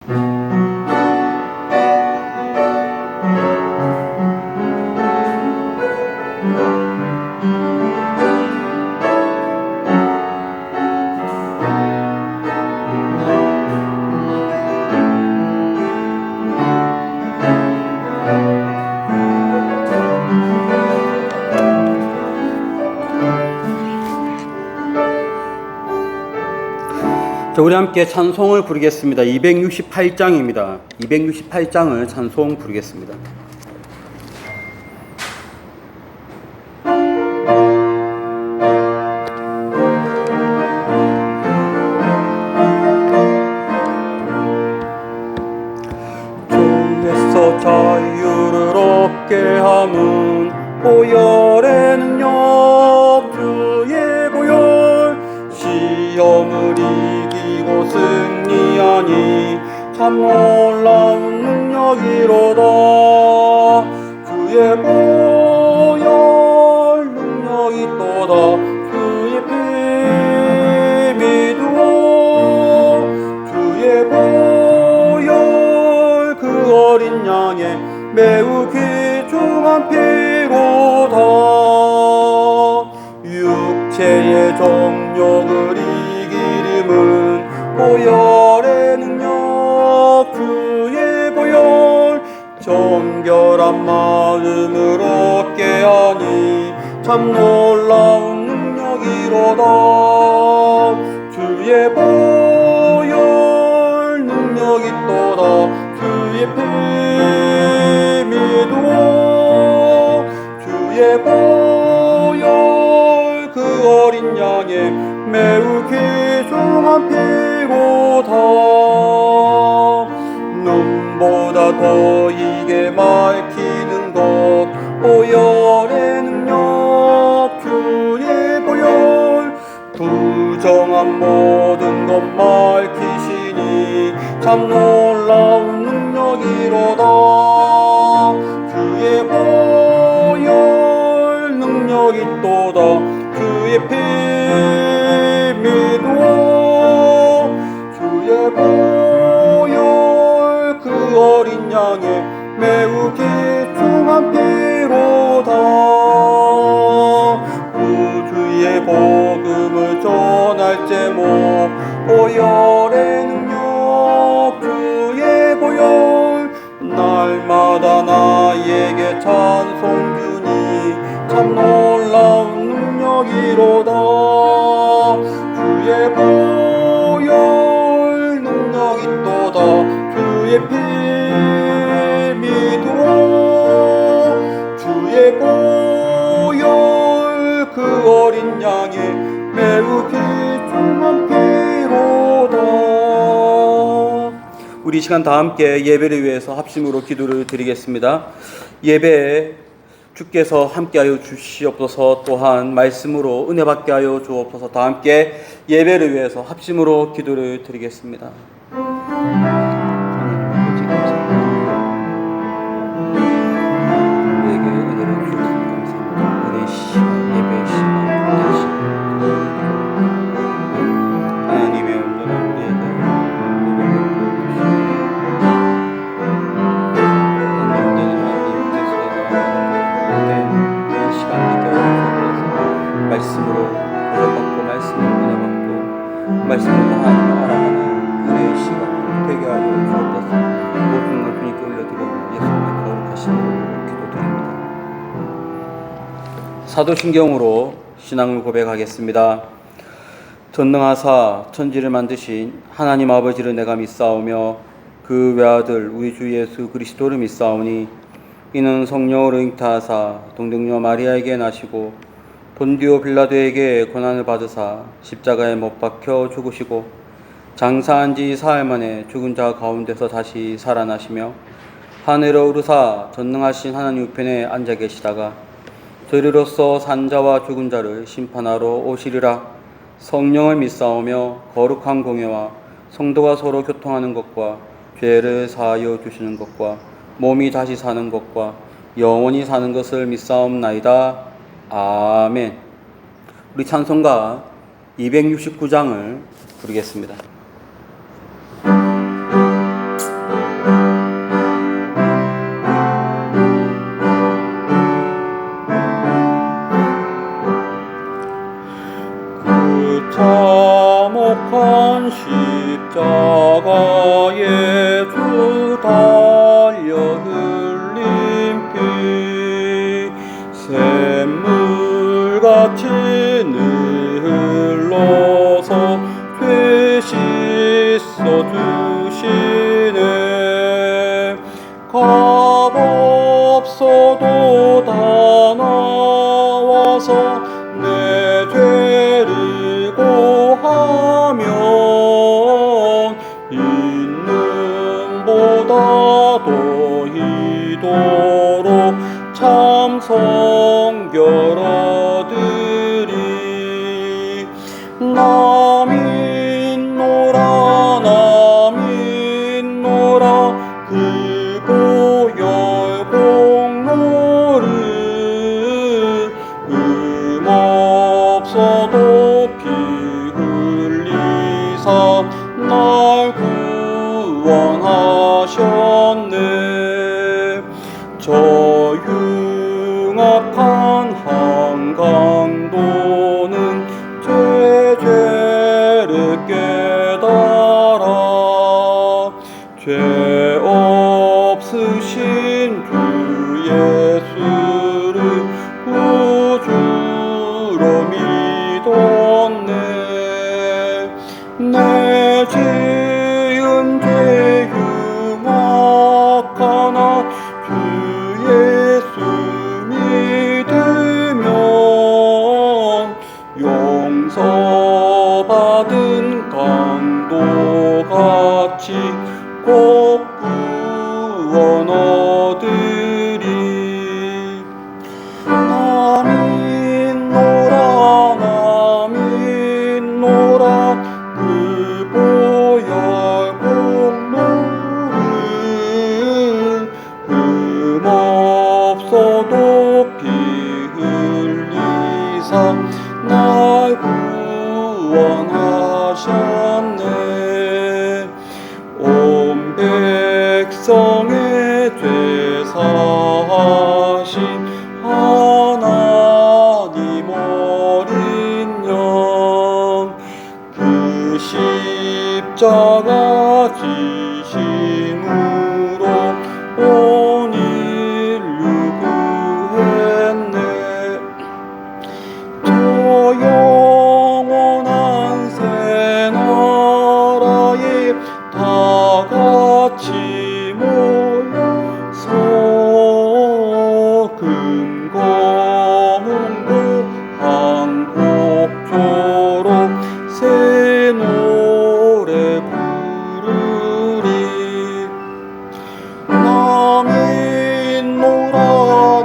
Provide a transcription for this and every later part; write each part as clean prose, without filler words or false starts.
자, 우리 함께 찬송을 부르겠습니다. 268장입니다. 268장을 찬송 부르겠습니다. 죄에서 자유를 얻게 함은 보혈의 능력, 주의 보혈. 시험을 이기고 승리하니 참 놀라운 능력이로다. 주의 보혈 능력이 또다. 주의 피 믿으오. 주의 보혈 그 어린 양의 매우 귀중한 피로다. 육체의 정욕을 이기림은 보혈의 능력, 주의 보혈. 정결한 마음을 얻게 하니 참 놀라운 능력이로다. 주의 보혈 능력이 또다. 주의 피 믿으오. 주의 보혈 그 어린 양의 매우 귀중한 피로다. 눈보다 더 이게 밝히는 것, 보혈의 능력, 주의 보혈. 부정한 모든 것 밝히시니 참 놀라운 능력이로다. 주의 보혈 능력이 또다. 주의 피 믿으오. 주의 보혈 그 어린 양의 매우 귀중한 피로다. 우주의 복음을 전할 제목, 보혈의 능력, 주의 보혈. 날마다 나에게 찬송 주니 참 놀라운 능력이로다. 주의 보혈 능력이 또다. 주의 피 믿으오. 주의 보혈 그 어린 양의 매우 귀중한 피로다. 우리 이 시간 다 함께 예배를 위해서 합심으로 기도를 드리겠습니다. 예배에 주께서 함께하여 주시옵소서. 또한 말씀으로 은혜 받게 하여 주옵소서. 다 함께 예배를 위해서 합심으로 기도를 드리겠습니다. 말씀으로 하나님을 알아가는 은혜의 시간 되게 하여 주옵소서. 모든 것 주님께 올려드려 예수님의 거룩하신 이름으로 기도드립니다. 사도신경으로 신앙을 고백하겠습니다. 전능하사 천지를 만드신 하나님 아버지를 내가 믿사오며 그 외아들 우리 주 예수 그리스도를 믿사오니 이는 성령으로 잉타하사 동정녀 마리아에게 나시고 본디오 빌라도에게 고난을 받으사 십자가에 못 박혀 죽으시고 장사한 지 사흘 만에 죽은 자 가운데서 다시 살아나시며 하늘로 오르사 전능하신 하나님 우편에 앉아 계시다가 저리로서 산 자와 죽은 자를 심판하러 오시리라. 성령을 믿사오며 거룩한 공예와 성도가 서로 교통하는 것과 죄를 사하여 주시는 것과 몸이 다시 사는 것과 영원히 사는 것을 믿사옵나이다. 아멘. 우리 찬송가 269장을 부르겠습니다. 값 없어도 다 나와서 내 죄를 고하면 있는 보다 더 이도록 참 성결 얻으리. 나 믿노라 나 믿노라 그 보혈 공로를 없어도 피 흘리사 날 구원하셨네. 저 흉악한 한강도는 죄를 깨달아 죄 없으신 주 예수를 구주로 믿었네. 내 지은 죄 흉악하나 주 예수 믿으면 용서받은 강도같이 꼭 구원 얻으리. 나 믿노라 나 믿노라 그 보혈 공로를 없어도 피 흘리사 날 구원하셨네. 온 백성의 죄 사하신 하나님 어린 양 그 십자가 지심으로 온 인류 구했네. 저 영원한 새 나라에 다 같이 모여서 금거문고 한곡조로 새 노래 부르리. 나 믿노라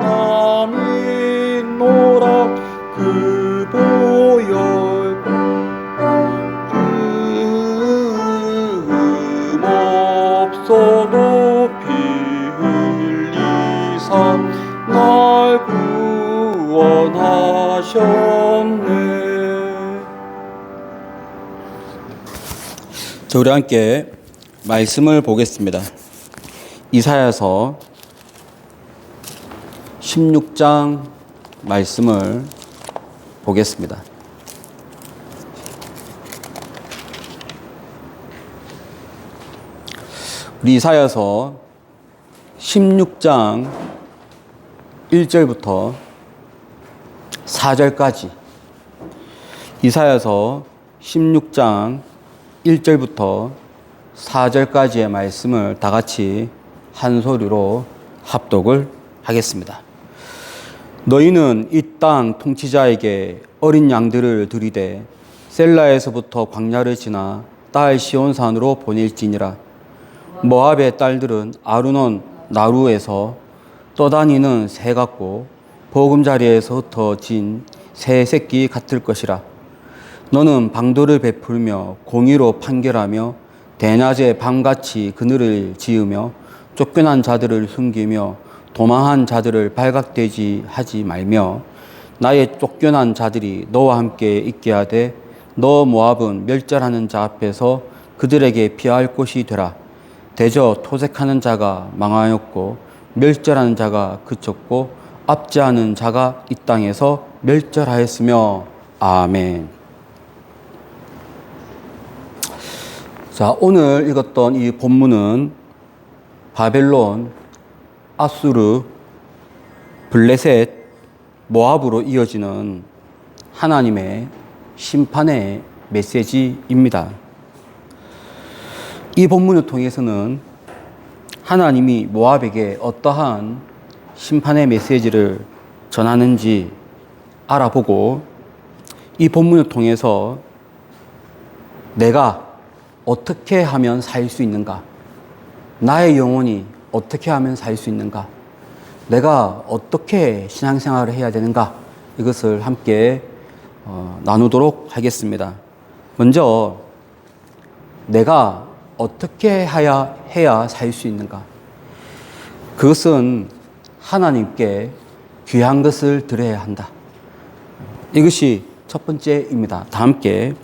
나 믿노라 그 보혈 없어도 피 흘리사 날 구원하셨네. 자, 우리 함께 말씀을 보겠습니다. 이사야서 16장 말씀을 보겠습니다. 우리 이사야서 16장 1절부터 4절까지 이사야서 16장 1절부터 4절까지의 말씀을 다 같이 한 소리로 합독을 하겠습니다. 너희는 이 땅 통치자에게 어린 양들을 들이되 셀라에서부터 광야를 지나 딸 시온산으로 보낼지니라. 모압의 딸들은 아르논 나루에서 떠다니는 새 같고 보금자리에서 흩어진 새 새끼 같을 것이라. 너는 방도를 베풀며 공의로 판결하며 대낮에 밤같이 그늘을 지으며 쫓겨난 자들을 숨기며 도망한 자들을 발각되지 하지 말며 나의 쫓겨난 자들이 너와 함께 있게 하되 너 모압은 멸절하는 자 앞에서 그들에게 피할 곳이 되라. 대저 토색하는 자가 망하였고 멸절하는 자가 그쳤고 압제하는 자가 이 땅에서 멸절하였으며. 아멘. 자, 오늘 읽었던 이 본문은 바벨론, 아수르, 블레셋, 모압으로 이어지는 하나님의 심판의 메시지입니다. 이 본문을 통해서는 하나님이 모압에게 어떠한 심판의 메시지를 전하는지 알아보고 이 본문을 통해서 내가 어떻게 하면 살 수 있는가? 나의 영혼이 어떻게 하면 살 수 있는가? 내가 어떻게 신앙생활을 해야 되는가? 이것을 함께 나누도록 하겠습니다. 먼저 내가 어떻게 해야 살 수 있는가? 그것은 하나님께 귀한 것을 드려야 한다. 이것이 첫 번째입니다. 다 함께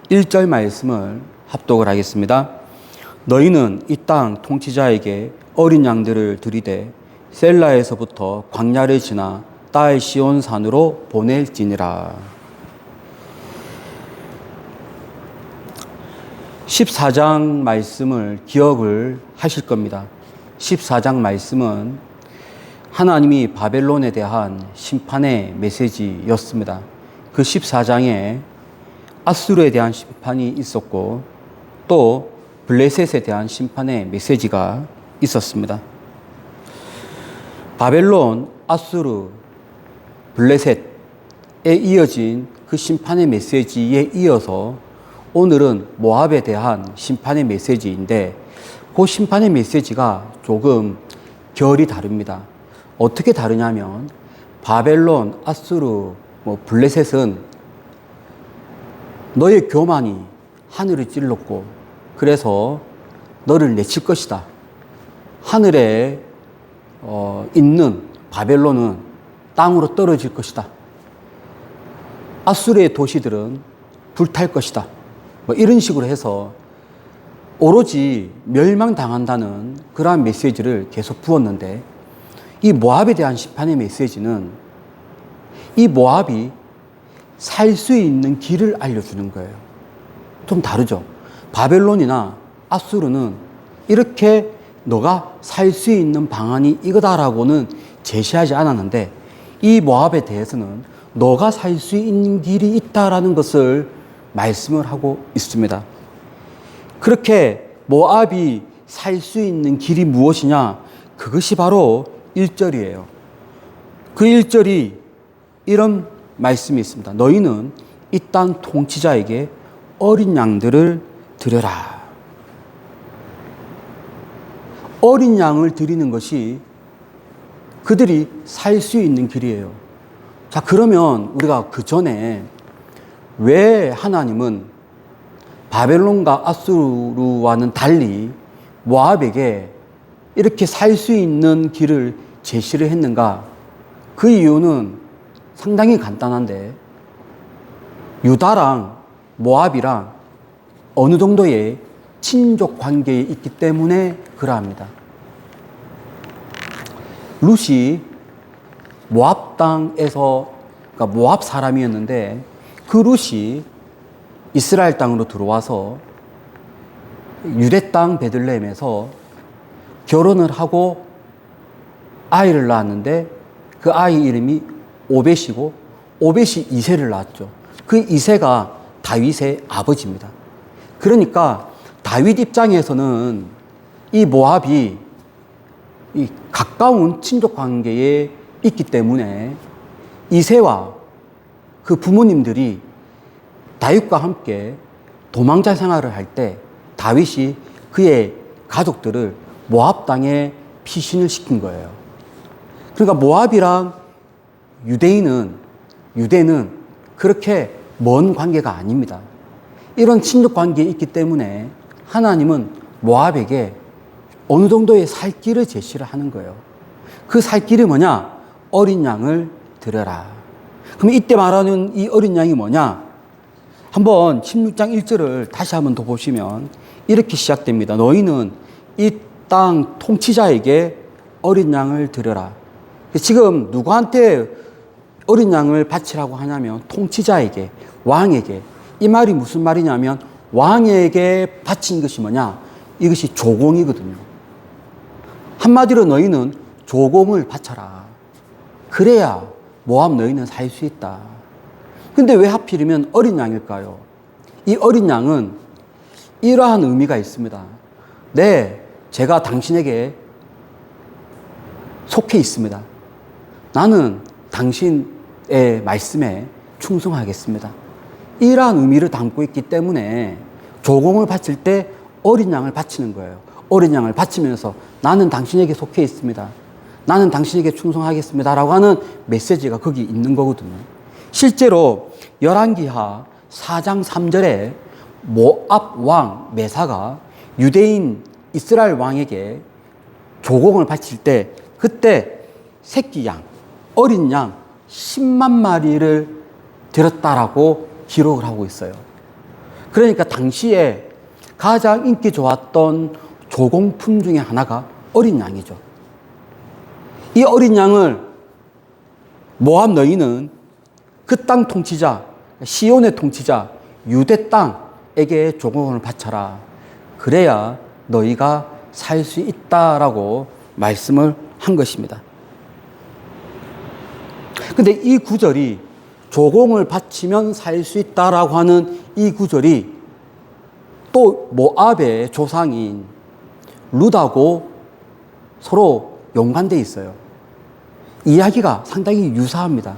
1절 말씀을 합독을 하겠습니다. 너희는 이 땅 통치자에게 어린 양들을 들이되 셀라에서부터 광야를 지나 딸 시온 산으로 보낼지니라. 14장 말씀을 기억을 하실 겁니다. 14장 말씀은 하나님이 바벨론에 대한 심판의 메시지였습니다. 그 14장에 아수르에 대한 심판이 있었고 또 블레셋에 대한 심판의 메시지가 있었습니다. 바벨론, 아수르, 블레셋에 이어진 그 심판의 메시지에 이어서 오늘은 모압에 대한 심판의 메시지인데 그 심판의 메시지가 조금 결이 다릅니다. 어떻게 다르냐면 바벨론, 아수르, 블레셋은 너의 교만이 하늘을 찔렀고 그래서 너를 내칠 것이다. 하늘에 있는 바벨론은 땅으로 떨어질 것이다. 아수르의 도시들은 불탈 것이다. 이런 식으로 해서 오로지 멸망당한다는 그러한 메시지를 계속 부었는데 이 모압에 대한 심판의 메시지는 이 모압이 살 수 있는 길을 알려주는 거예요. 좀 다르죠. 바벨론이나 아수르는 이렇게 너가 살 수 있는 방안이 이거다라고는 제시하지 않았는데 이 모압에 대해서는 너가 살 수 있는 길이 있다라는 것을 말씀을 하고 있습니다. 그렇게 모압이 살 수 있는 길이 무엇이냐? 그것이 바로 1절이에요. 그 1절이 이런 말씀이 있습니다. 너희는 이 땅 통치자에게 어린 양들을 드려라. 어린 양을 드리는 것이 그들이 살 수 있는 길이에요. 자, 그러면 우리가 그 전에 왜 하나님은 바벨론과 아수르와는 달리 모압에게 이렇게 살 수 있는 길을 제시를 했는가? 그 이유는 상당히 간단한데 유다랑 모압이랑 어느 정도의 친족 관계에 있기 때문에 그러합니다. 룻이 모압 땅에서 그러니까 모압 사람이었는데 그 룻이 이스라엘 땅으로 들어와서 유대 땅 베들레헴에서 결혼을 하고 아이를 낳았는데 그 아이 이름이 오벳이고 오벳이 이새를 낳았죠. 그 이새가 다윗의 아버지입니다. 그러니까 다윗 입장에서는 이 모압이 이 가까운 친족 관계에 있기 때문에 이새와 그 부모님들이 다윗과 함께 도망자 생활을 할 때 다윗이 그의 가족들을 모압 땅에 피신을 시킨 거예요. 그러니까 모압이랑 유대는 그렇게 먼 관계가 아닙니다. 이런 친족 관계에 있기 때문에 하나님은 모압에게 어느 정도의 살 길을 제시를 하는 거예요. 그 살 길이 뭐냐? 어린 양을 드려라. 그럼 이때 말하는 이 어린 양이 뭐냐? 한번 16장 1절을 다시 한번 더 보시면 이렇게 시작됩니다. 너희는 이 땅 통치자에게 어린 양을 드려라. 지금 누구한테 어린 양을 바치라고 하냐면 통치자에게, 왕에게. 이 말이 무슨 말이냐면 왕에게 바친 것이 뭐냐? 이것이 조공이거든요. 한마디로 너희는 조공을 바쳐라. 그래야 모압 너희는 살 수 있다. 근데 왜 하필이면 어린 양일까요? 이 어린 양은 이러한 의미가 있습니다. 내 제가 당신에게 속해 있습니다. 나는 당신의 말씀에 충성하겠습니다. 이러한 의미를 담고 있기 때문에 조공을 바칠 때 어린 양을 바치는 거예요. 어린 양을 바치면서 나는 당신에게 속해 있습니다. 나는 당신에게 충성하겠습니다. 라고 하는 메시지가 거기 있는 거거든요. 실제로 열왕기하 4장 3절에 모압 왕 메사가 유대인 이스라엘 왕에게 조공을 바칠 때 그때 새끼 양, 어린 양 10만 마리를 드렸다라고 기록을 하고 있어요. 그러니까 당시에 가장 인기 좋았던 조공품 중에 하나가 어린 양이죠. 이 어린 양을 모압 너희는 그 땅 통치자, 시온의 통치자, 유대 땅에게 조공을 바쳐라. 그래야 너희가 살 수 있다라고 말씀을 한 것입니다. 근데 이 구절이 조공을 바치면 살 수 있다라고 하는 이 구절이 또 모압의 조상인 룻하고 서로 연관되어 있어요. 이야기가 상당히 유사합니다.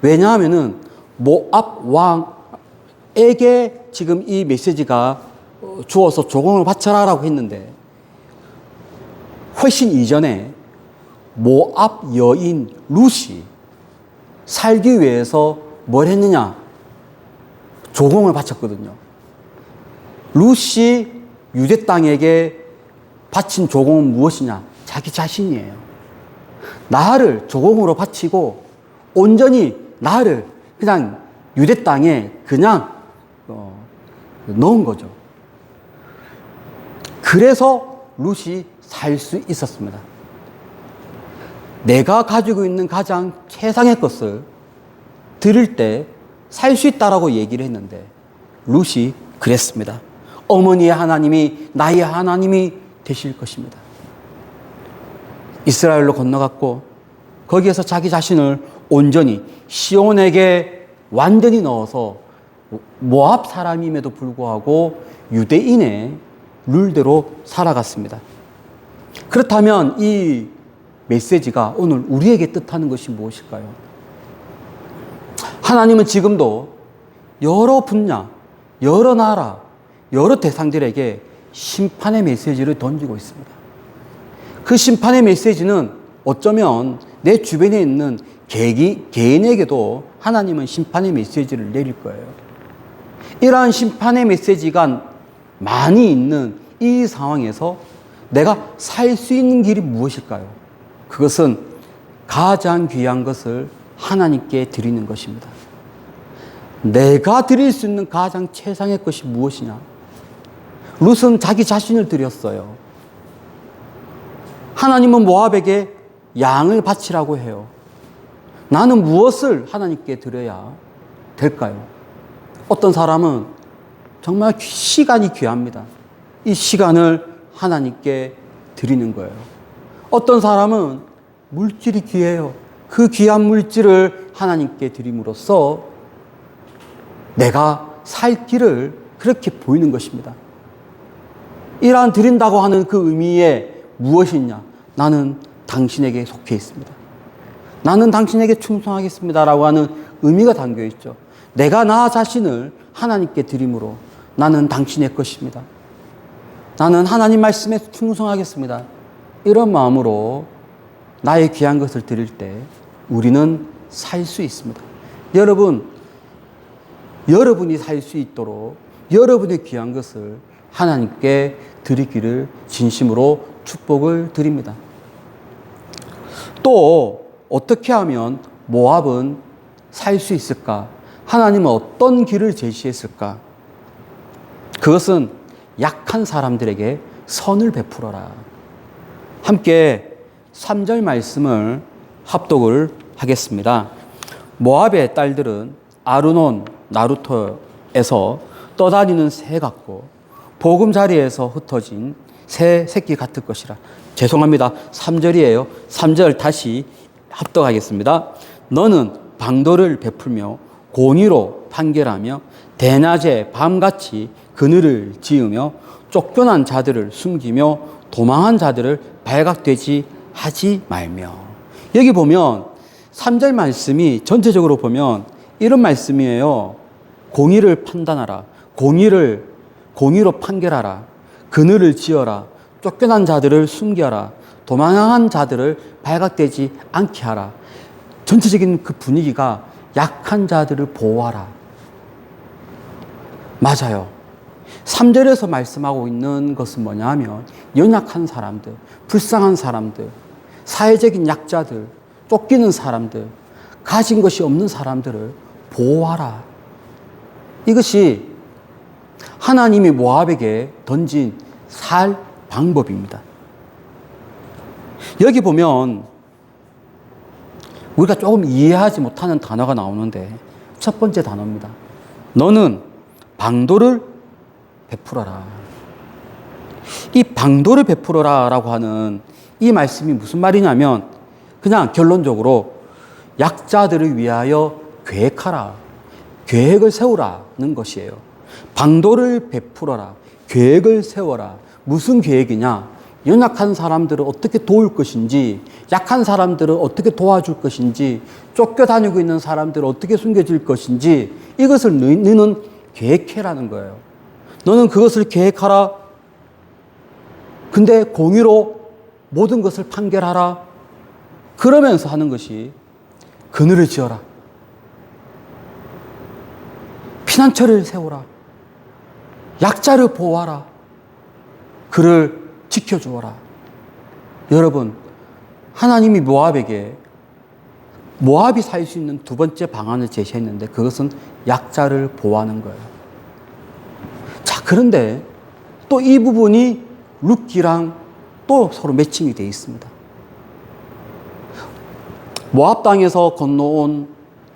왜냐하면은 모압 왕에게 지금 이 메시지가 주어서 조공을 바쳐라라고 했는데 훨씬 이전에 모압 여인 룻이 살기 위해서 뭘 했느냐? 조공을 바쳤거든요. 룻이 유대 땅에게 바친 조공은 무엇이냐? 자기 자신이에요. 나를 조공으로 바치고 온전히 나를 그냥 유대 땅에 그냥 넣은 거죠. 그래서 룻이 살 수 있었습니다. 내가 가지고 있는 가장 최상의 것을 드릴 때 살 수 있다라고 얘기를 했는데 룻이 그랬습니다. 어머니의 하나님이 나의 하나님이 되실 것입니다. 이스라엘로 건너갔고 거기에서 자기 자신을 온전히 시온에게 완전히 넣어서 모압 사람임에도 불구하고 유대인의 룰대로 살아갔습니다. 그렇다면 이 메시지가 오늘 우리에게 뜻하는 것이 무엇일까요? 하나님은 지금도 여러 분야, 여러 나라, 여러 대상들에게 심판의 메시지를 던지고 있습니다. 그 심판의 메시지는 어쩌면 내 주변에 있는 개인에게도 하나님은 심판의 메시지를 내릴 거예요. 이러한 심판의 메시지가 많이 있는 이 상황에서 내가 살 수 있는 길이 무엇일까요? 그것은 가장 귀한 것을 하나님께 드리는 것입니다. 내가 드릴 수 있는 가장 최상의 것이 무엇이냐? 룻은 자기 자신을 드렸어요. 하나님은 모압에게 양을 바치라고 해요. 나는 무엇을 하나님께 드려야 될까요? 어떤 사람은 정말 시간이 귀합니다. 이 시간을 하나님께 드리는 거예요. 어떤 사람은 물질이 귀해요. 그 귀한 물질을 하나님께 드림으로써 내가 살 길을 그렇게 보이는 것입니다. 이러한 드린다고 하는 그 의미에 무엇이냐? 나는 당신에게 속해 있습니다. 나는 당신에게 충성하겠습니다. 라고 하는 의미가 담겨 있죠. 내가 나 자신을 하나님께 드림으로 나는 당신의 것입니다. 나는 하나님 말씀에 충성하겠습니다. 이런 마음으로 나의 귀한 것을 드릴 때 우리는 살 수 있습니다. 여러분이 살 수 있도록 여러분의 귀한 것을 하나님께 드리기를 진심으로 축복을 드립니다. 또 어떻게 하면 모압은 살 수 있을까? 하나님은 어떤 길을 제시했을까? 그것은 약한 사람들에게 선을 베풀어라. 함께 3절 말씀을 합독을 하겠습니다. 모압의 딸들은 아르논 나루터에서 떠다니는 새 같고 보금자리에서 흩어진 새 새끼 같을 것이라. 죄송합니다. 3절이에요. 3절 다시 합독하겠습니다. 너는 방도를 베풀며 공의로 판결하며 대낮에 밤같이 그늘을 지으며 쫓겨난 자들을 숨기며 도망한 자들을 발각되지 하지 말며. 여기 보면 3절 말씀이 전체적으로 보면 이런 말씀이에요. 공의를 판단하라. 공의로 판결하라. 그늘을 지어라. 쫓겨난 자들을 숨겨라. 도망한 자들을 발각되지 않게 하라. 전체적인 그 분위기가 약한 자들을 보호하라. 맞아요. 3절에서 말씀하고 있는 것은 뭐냐 하면 연약한 사람들, 불쌍한 사람들, 사회적인 약자들, 쫓기는 사람들, 가진 것이 없는 사람들을 보호하라. 이것이 하나님이 모압에게 던진 살 방법입니다. 여기 보면 우리가 조금 이해하지 못하는 단어가 나오는데 첫 번째 단어입니다. 너는 방도를 베풀어라. 이 방도를 베풀어라 라고 하는 이 말씀이 무슨 말이냐면 그냥 결론적으로 약자들을 위하여 계획하라. 계획을 세우라는 것이에요. 방도를 베풀어라. 계획을 세워라. 무슨 계획이냐? 연약한 사람들을 어떻게 도울 것인지, 약한 사람들을 어떻게 도와줄 것인지, 쫓겨다니고 있는 사람들을 어떻게 숨겨줄 것인지 이것을 너는 계획해라는 거예요. 너는 그것을 계획하라. 근데 공의로 모든 것을 판결하라. 그러면서 하는 것이 그늘을 지어라. 피난처를 세우라. 약자를 보호하라. 그를 지켜주어라. 여러분, 하나님이 모압이 살 수 있는 두 번째 방안을 제시했는데 그것은 약자를 보호하는 거예요. 자, 그런데 또 이 부분이 룻기랑 또 서로 매칭이 되어 있습니다. 모압 땅에서 건너온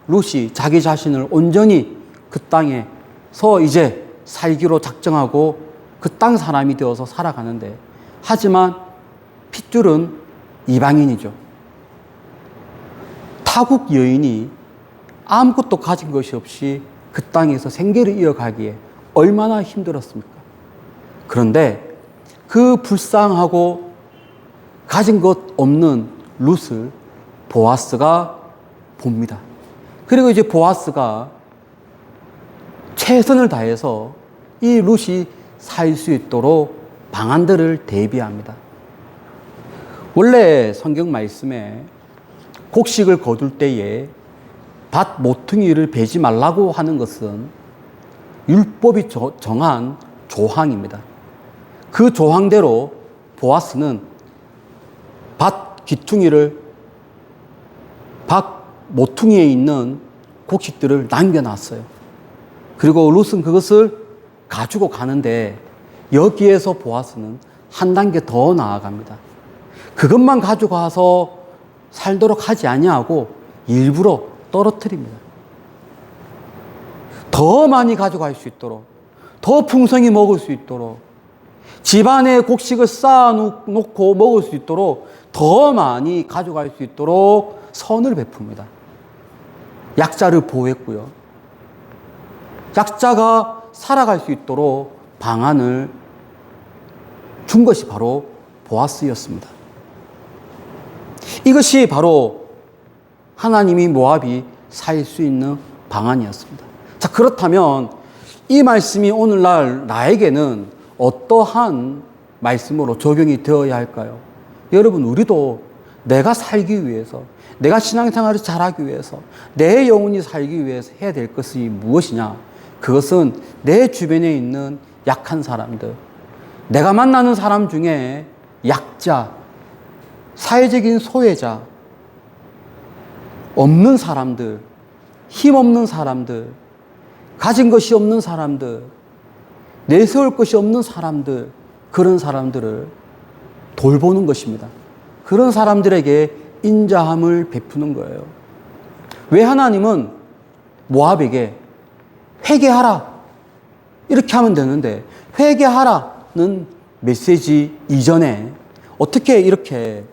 룻이 자기 자신을 온전히 그 땅에서 이제 살기로 작정하고 그 땅 사람이 되어서 살아가는데 하지만 핏줄은 이방인이죠. 타국 여인이 아무것도 가진 것이 없이 그 땅에서 생계를 이어가기에 얼마나 힘들었습니까? 그런데 그 불쌍하고 가진 것 없는 룻을 보아스가 봅니다. 그리고 이제 보아스가 최선을 다해서 이 룻이 살 수 있도록 방안들을 대비합니다. 원래 성경 말씀에 곡식을 거둘 때에 밭 모퉁이를 베지 말라고 하는 것은 율법이 정한 조항입니다. 그 조항대로 보아스는 밭 모퉁이에 있는 곡식들을 남겨놨어요. 그리고 룻은 그것을 가지고 가는데 여기에서 보아스는 한 단계 더 나아갑니다. 그것만 가지고 가서 살도록 하지 아니하고 일부러 떨어뜨립니다. 더 많이 가져갈 수 있도록, 더 풍성히 먹을 수 있도록, 집안에 곡식을 쌓아놓고 먹을 수 있도록 더 많이 가져갈 수 있도록 선을 베풉니다. 약자를 보호했고요. 약자가 살아갈 수 있도록 방안을 준 것이 바로 보아스였습니다. 이것이 바로 하나님이 모압이 살 수 있는 방안이었습니다. 자, 그렇다면 이 말씀이 오늘날 나에게는 어떠한 말씀으로 적용이 되어야 할까요? 여러분, 우리도 내가 살기 위해서, 내가 신앙생활을 잘하기 위해서, 내 영혼이 살기 위해서 해야 될 것이 무엇이냐? 그것은 내 주변에 있는 약한 사람들, 내가 만나는 사람 중에 약자, 사회적인 소외자, 없는 사람들, 힘없는 사람들, 가진 것이 없는 사람들, 내세울 것이 없는 사람들, 그런 사람들을 돌보는 것입니다. 그런 사람들에게 인자함을 베푸는 거예요. 왜 하나님은 모압에게 회개하라 이렇게 하면 되는데 회개하라는 메시지 이전에 어떻게 이렇게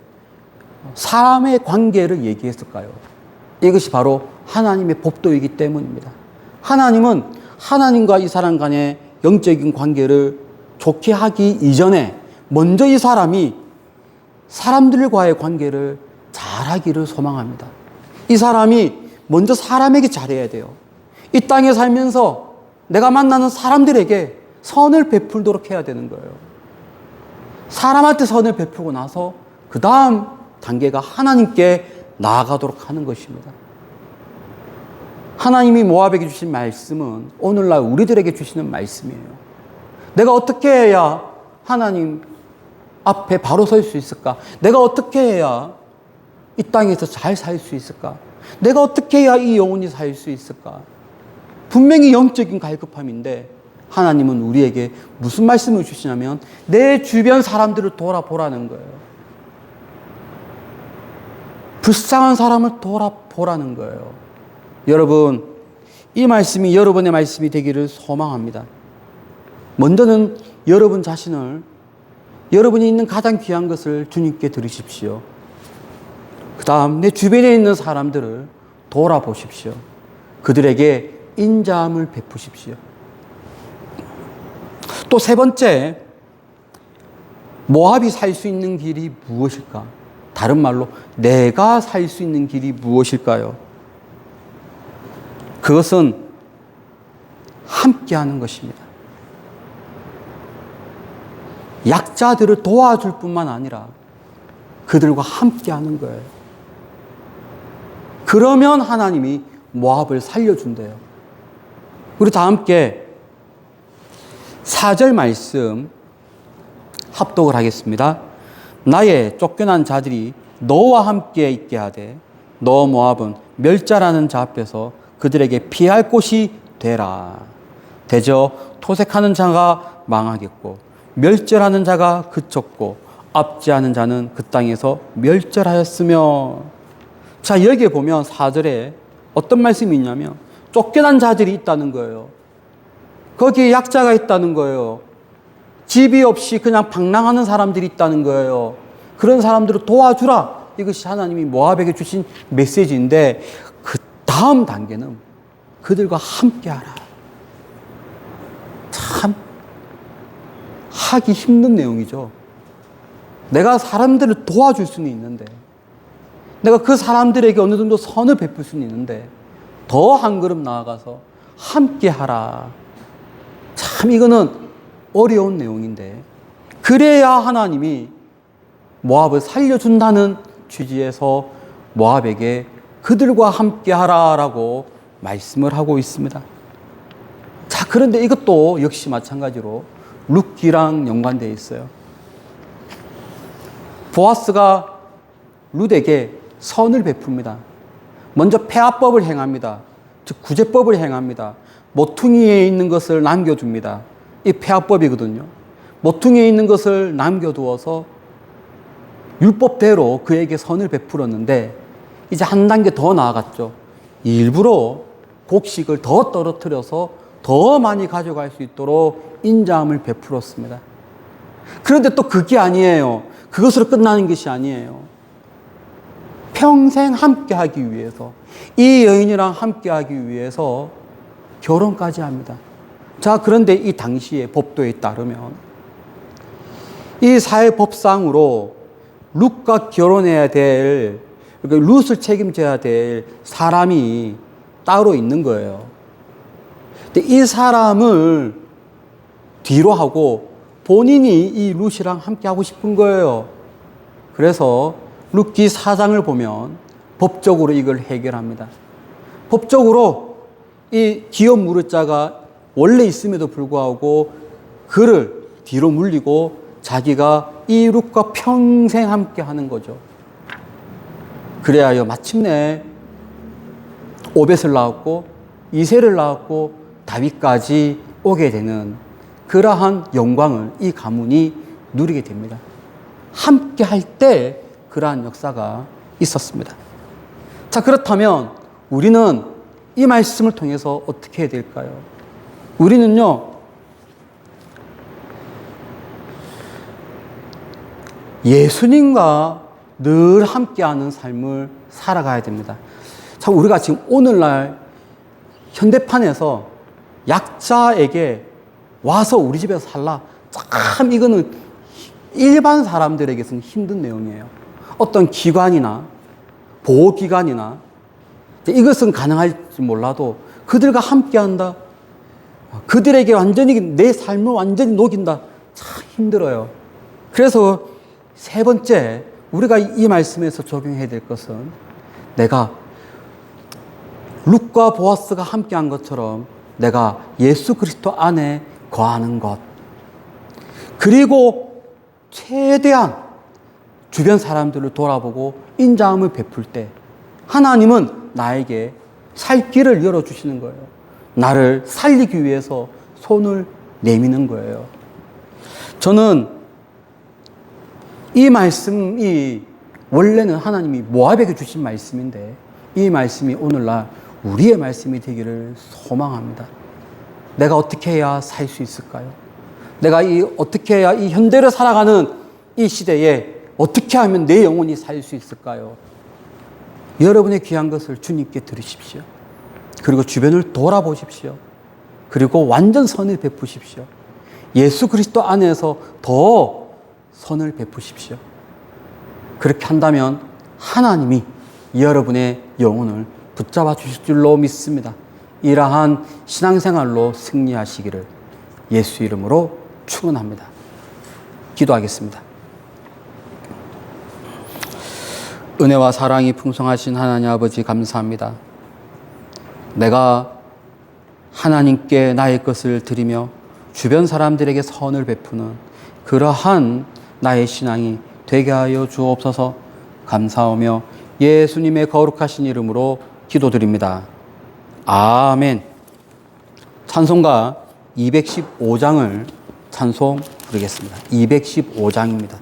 사람의 관계를 얘기했을까요? 이것이 바로 하나님의 법도이기 때문입니다. 하나님은 하나님과 이 사람 간의 영적인 관계를 좋게 하기 이전에 먼저 이 사람이 사람들과의 관계를 잘하기를 소망합니다. 이 사람이 먼저 사람에게 잘해야 돼요. 이 땅에 살면서 내가 만나는 사람들에게 선을 베풀도록 해야 되는 거예요. 사람한테 선을 베풀고 나서 그 다음 단계가 하나님께 나아가도록 하는 것입니다. 하나님이 모압에게 주신 말씀은 오늘날 우리들에게 주시는 말씀이에요. 내가 어떻게 해야 하나님 앞에 바로 설 수 있을까? 내가 어떻게 해야 이 땅에서 잘 살 수 있을까? 내가 어떻게 해야 이 영혼이 살 수 있을까? 분명히 영적인 갈급함인데 하나님은 우리에게 무슨 말씀을 주시냐면 내 주변 사람들을 돌아보라는 거예요. 불쌍한 사람을 돌아보라는 거예요. 여러분, 이 말씀이 여러분의 말씀이 되기를 소망합니다. 먼저는 여러분 자신을, 여러분이 있는 가장 귀한 것을 주님께 드리십시오. 그 다음 내 주변에 있는 사람들을 돌아보십시오. 그들에게 인자함을 베푸십시오. 또 세 번째, 모압이 살 수 있는 길이 무엇일까? 다른 말로 내가 살 수 있는 길이 무엇일까요? 그것은 함께하는 것입니다. 약자들을 도와줄 뿐만 아니라 그들과 함께하는 거예요. 그러면 하나님이 모압을 살려준대요. 우리 다 함께 4절 말씀 합독을 하겠습니다. 나의 쫓겨난 자들이 너와 함께 있게 하되 너 모압은 멸절하는 자 앞에서 그들에게 피할 곳이 되라. 대저 토색하는 자가 망하겠고 멸절하는 자가 그쳤고 압제하는 자는 그 땅에서 멸절하였으며. 자, 여기에 보면 4절에 어떤 말씀이 있냐면 쫓겨난 자들이 있다는 거예요. 거기에 약자가 있다는 거예요. 집이 없이 그냥 방랑하는 사람들이 있다는 거예요. 그런 사람들을 도와주라. 이것이 하나님이 모압에게 주신 메시지인데 그 다음 단계는 그들과 함께하라. 참 하기 힘든 내용이죠. 내가 사람들을 도와줄 수는 있는데, 내가 그 사람들에게 어느 정도 선을 베풀 수는 있는데 더 한 걸음 나아가서 함께하라. 참 이거는 어려운 내용인데 그래야 하나님이 모압을 살려준다는 취지에서 모압에게 그들과 함께하라라고 말씀을 하고 있습니다. 자, 그런데 이것도 역시 마찬가지로 룻기랑 연관되어 있어요. 보아스가 룻에게 선을 베풉니다. 먼저 폐하법을 행합니다. 즉 구제법을 행합니다. 모퉁이에 있는 것을 남겨둡니다. 이 폐하법이거든요. 모퉁이에 있는 것을 남겨두어서 율법대로 그에게 선을 베풀었는데 이제 한 단계 더 나아갔죠. 일부러 곡식을 더 떨어뜨려서 더 많이 가져갈 수 있도록 인자함을 베풀었습니다. 그런데 또 그게 아니에요. 그것으로 끝나는 것이 아니에요. 평생 함께하기 위해서, 이 여인이랑 함께하기 위해서 결혼까지 합니다. 자, 그런데 이 당시의 법도에 따르면 이 사회법상으로 룻과 결혼해야 될, 그러니까 룻을 책임져야 될 사람이 따로 있는 거예요. 근데 이 사람을 뒤로 하고 본인이 이 룻이랑 함께 하고 싶은 거예요. 그래서 룻기 4장을 보면 법적으로 이걸 해결합니다. 법적으로 이 기업 무릇자가 원래 있음에도 불구하고 그를 뒤로 물리고 자기가 이 룻과 평생 함께 하는 거죠. 그래야 마침내 오벳을 낳았고 이새를 낳았고 다윗까지 오게 되는 그러한 영광을 이 가문이 누리게 됩니다. 함께 할 때 그러한 역사가 있었습니다. 자, 그렇다면 우리는 이 말씀을 통해서 어떻게 해야 될까요? 우리는요, 예수님과 늘 함께하는 삶을 살아가야 됩니다. 참, 우리가 지금 오늘날 현대판에서 약자에게 와서 우리 집에서 살라. 참 이거는 일반 사람들에게서는 힘든 내용이에요. 어떤 기관이나 보호기관이나 이것은 가능할지 몰라도 그들과 함께한다. 그들에게 완전히 내 삶을 완전히 녹인다. 참 힘들어요. 그래서 세 번째 우리가 이 말씀에서 적용해야 될 것은 내가 룻과 보아스가 함께한 것처럼 내가 예수 그리스도 안에 거하는 것. 그리고 최대한 주변 사람들을 돌아보고 인자함을 베풀 때 하나님은 나에게 살 길을 열어주시는 거예요. 나를 살리기 위해서 손을 내미는 거예요. 저는 이 말씀이 원래는 하나님이 모압에게 주신 말씀인데 이 말씀이 오늘날 우리의 말씀이 되기를 소망합니다. 내가 어떻게 해야 살 수 있을까요? 내가 어떻게 해야 이 현대를 살아가는 이 시대에 어떻게 하면 내 영혼이 살 수 있을까요? 여러분의 귀한 것을 주님께 드리십시오. 그리고 주변을 돌아보십시오. 그리고 완전 선을 베푸십시오. 예수 그리스도 안에서 더 선을 베푸십시오. 그렇게 한다면 하나님이 여러분의 영혼을 붙잡아 주실 줄로 믿습니다. 이러한 신앙생활로 승리하시기를 예수 이름으로 축원합니다. 기도하겠습니다. 은혜와 사랑이 풍성하신 하나님 아버지 감사합니다. 내가 하나님께 나의 것을 드리며 주변 사람들에게 선을 베푸는 그러한 나의 신앙이 되게 하여 주옵소서. 감사하며 예수님의 거룩하신 이름으로 기도드립니다. 아멘. 찬송가 215장을 찬송 부르겠습니다. 215장입니다.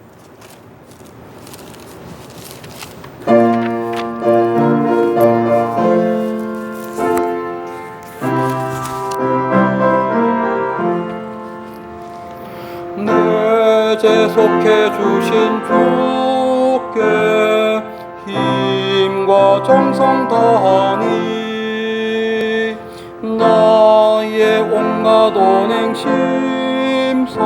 내 속해 주신 주께 힘과 정성 다하니 나의 온갖 언행 심사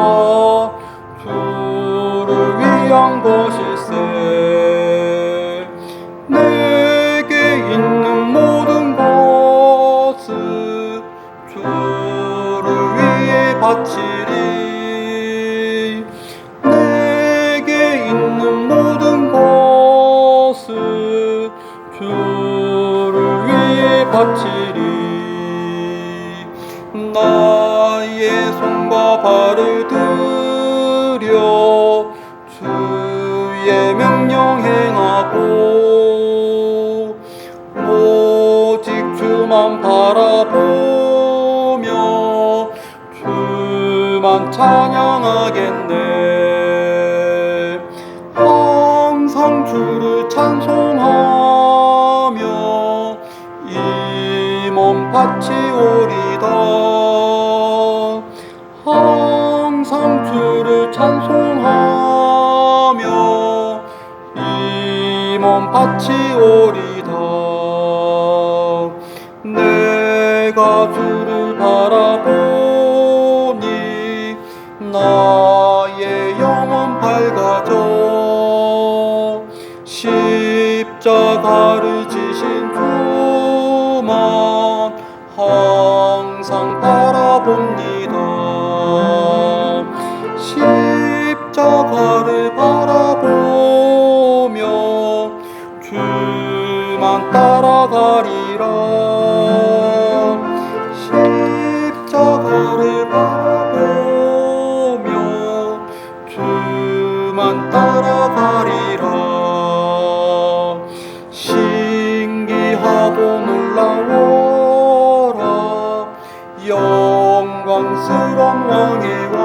주를 위한 것일세. 내게 있는 모든 것을 주를 위해 바치리. 내게 있는 모든 것을 주를 위해 바치리. 나의 손과 발을 들여 주의 명령 행하고 오직 주만 바라보며 주만 찬양하겠네. 항상 주를 찬송하며 이 몸 바치오리다. 항상 주를 찬송하며 이 몸 바치오리다. 내가 주를 바라보니 나의 영혼 밝아져. 십자가를 지신 주만 항상 바라봅니다. 십자가를 바라보며 주만 따라가리라. 십자가를 바라보며 주만 따라가리라. 신기하고 놀라워라 영광스러운 왕의 왕.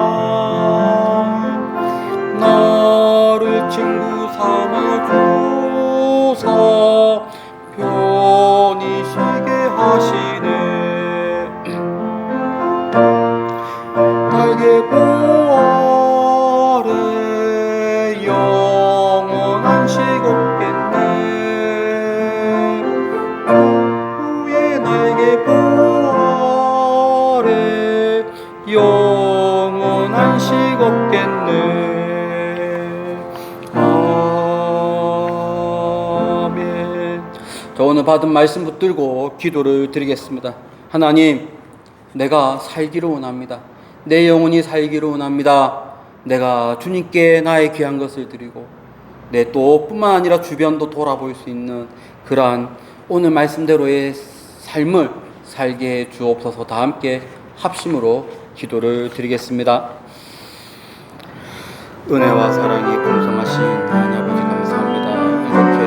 나를 친구 삼아 주사 편히 쉬게 저 오늘 받은 말씀 붙들고 기도를 드리겠습니다. 하나님, 내가 살기를 원합니다. 내 영혼이 살기를 원합니다. 내가 주님께 나의 귀한 것을 드리고 내 또 뿐만 아니라 주변도 돌아볼 수 있는 그러한 오늘 말씀대로의 삶을 살게 해 주옵소서. 다 함께 합심으로 기도를 드리겠습니다. 은혜와 사랑이 풍성하신 하나님 아버지 감사합니다. 이렇게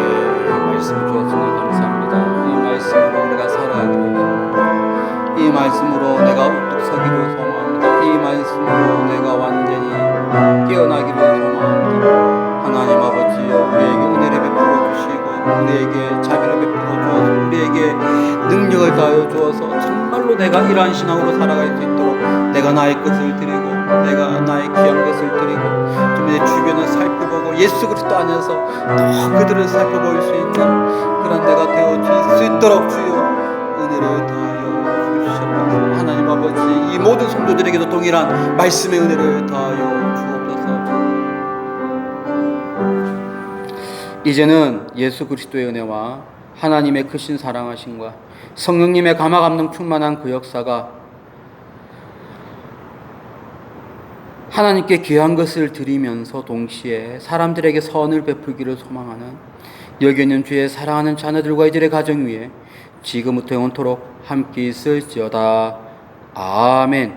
말씀 주었으니 감사합니다. 이 말씀으로 우리가 살아가기를 소망합니다. 이 말씀으로 내가 우뚝 서기를 소망합니다. 이 말씀으로 내가 완전히 깨어나기를 소망합니다. 하나님 아버지여, 우리에게 은혜를 베풀어 주시고 우리에게 자비를 베풀어 주어서 우리에게 능력을 다하여 주어서 정말로 내가 이러한 신앙으로 살아갈 수 있도록 내가 나의 것을 드리고 내가 나의 귀한 것을 드리고 좀 내 주변을 살펴보고 예수 그리스도 안에서 더 그들을 살펴볼 수 있는 그런 내가 되어질 수 있도록 주여 은혜를 다하여 주시옵소서. 하나님 아버지, 이 모든 성도들에게도 동일한 말씀의 은혜를 다하여 주옵소서. 이제는 예수 그리스도의 은혜와 하나님의 크신 사랑하심과 성령님의 감화 감동 충만한 그 역사가 하나님께 귀한 것을 드리면서 동시에 사람들에게 선을 베풀기를 소망하는 여기 있는 주의 사랑하는 자녀들과 이들의 가정 위에 지금부터 영원토록 함께 있을지어다. 아멘.